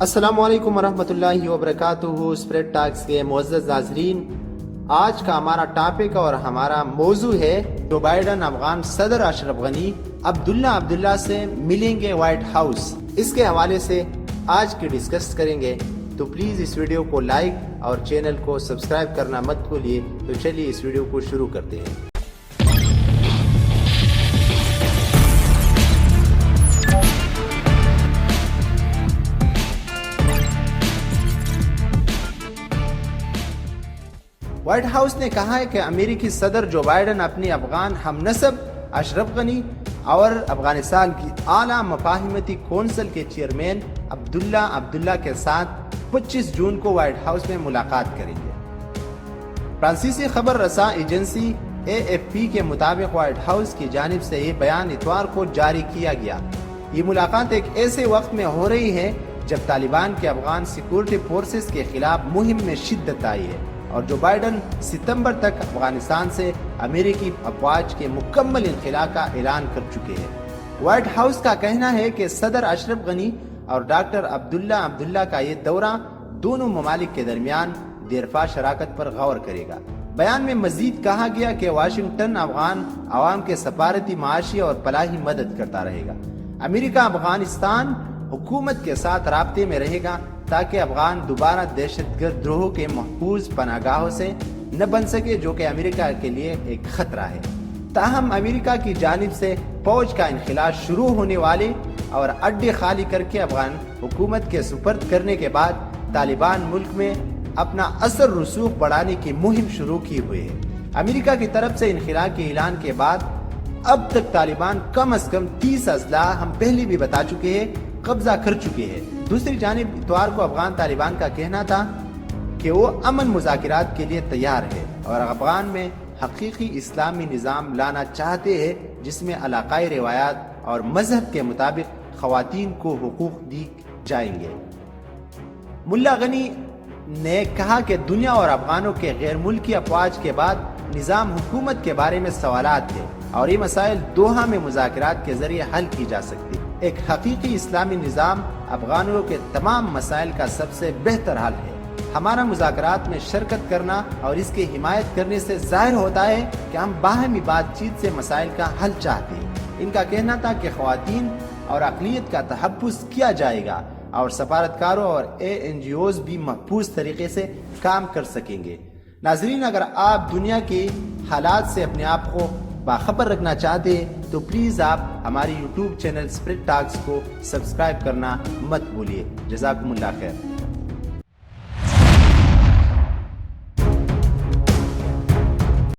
السلام علیکم ورحمۃ اللہ وبرکاتہ۔ اسپریڈ ٹاکس کے معزز ناظرین، آج کا ہمارا ٹاپک اور ہمارا موضوع ہے جو بائیڈن افغان صدر اشرف غنی عبداللہ سے ملیں گے وائٹ ہاؤس۔ اس کے حوالے سے آج کی ڈسکس کریں گے، تو پلیز اس ویڈیو کو لائک اور چینل کو سبسکرائب کرنا مت بھولیے۔ تو چلیے اس ویڈیو کو شروع کرتے ہیں۔ وائٹ ہاؤس نے کہا ہے کہ امریکی صدر جو بائیڈن اپنی افغان ہم نسب اشرف غنی اور افغانستان کی اعلیٰ مفاہمتی کونسل کے چیئرمین عبداللہ کے ساتھ 25 جون کو وائٹ ہاؤس میں ملاقات کریں گے۔ فرانسیسی خبر رساں ایجنسی AFP کے مطابق وائٹ ہاؤس کی جانب سے یہ بیان اتوار کو جاری کیا گیا۔ یہ ملاقات ایک ایسے وقت میں ہو رہی ہے جب طالبان کے افغان سیکورٹی فورسز کے خلاف مہم میں شدت آئی ہے اور جو بائیڈن ستمبر تک افغانستان سے امریکی افواج کے مکمل انخلاء کا اعلان کر چکے ہیں۔ وائٹ ہاؤس کا کہنا ہے کہ صدر اشرف غنی اور ڈاکٹر عبداللہ کا یہ دورہ دونوں ممالک کے درمیان دیرپا شراکت پر غور کرے گا۔ بیان میں مزید کہا گیا کہ واشنگٹن افغان عوام کے سفارتی، معاشی اور فلاحی مدد کرتا رہے گا۔ امریکہ افغانستان حکومت کے ساتھ رابطے میں رہے گا تاکہ افغان دوبارہ دہشت گرد گروہوں کے محفوظ پناہ گاہوں سے نہ بن سکے، جو کہ امریکہ کے لیے ایک خطرہ ہے۔ تاہم امریکہ کی جانب سے فوج کا انخلاء شروع ہونے والے اور اڈے خالی کر کے افغان حکومت کے سپرد کرنے کے بعد طالبان ملک میں اپنا اثر رسوخ بڑھانے کی مہم شروع کی ہوئی ہے۔ امریکہ کی طرف سے انخلاء کے اعلان کے بعد اب تک طالبان کم از کم 30 اسلحہ، ہم پہلے بھی بتا چکے ہیں، قبضہ کر چکے ہیں۔ دوسری جانب اتوار کو افغان طالبان کا کہنا تھا کہ وہ امن مذاکرات کے لیے تیار ہے اور افغان میں حقیقی اسلامی نظام لانا چاہتے ہیں جس میں علاقائی روایات اور مذہب کے مطابق خواتین کو حقوق دی جائیں گے۔ ملا غنی نے کہا کہ دنیا اور افغانوں کے غیر ملکی افواج کے بعد نظام حکومت کے بارے میں سوالات ہیں اور یہ مسائل دوحہ میں مذاکرات کے ذریعے حل کی جا سکتی۔ ایک حقیقی اسلامی نظام افغانوں کے تمام مسائل کا سب سے بہتر حل ہے۔ ہمارا مذاکرات میں شرکت کرنا اور اس کی حمایت کرنے سے ظاہر ہوتا ہے کہ ہم باہمی بات چیت سے مسائل کا حل چاہتے ہیں۔ ان کا کہنا تھا کہ خواتین اور اقلیت کا تحفظ کیا جائے گا اور سفارتکاروں اور NGOs بھی محفوظ طریقے سے کام کر سکیں گے۔ ناظرین، اگر آپ دنیا کے حالات سے اپنے آپ کو باخبر رکھنا چاہتے ہیں تو پلیز آپ ہماری YouTube چینل اسپریڈ ٹاکس کو سبسکرائب کرنا مت بھولیے۔ جزاکم اللہ خیر۔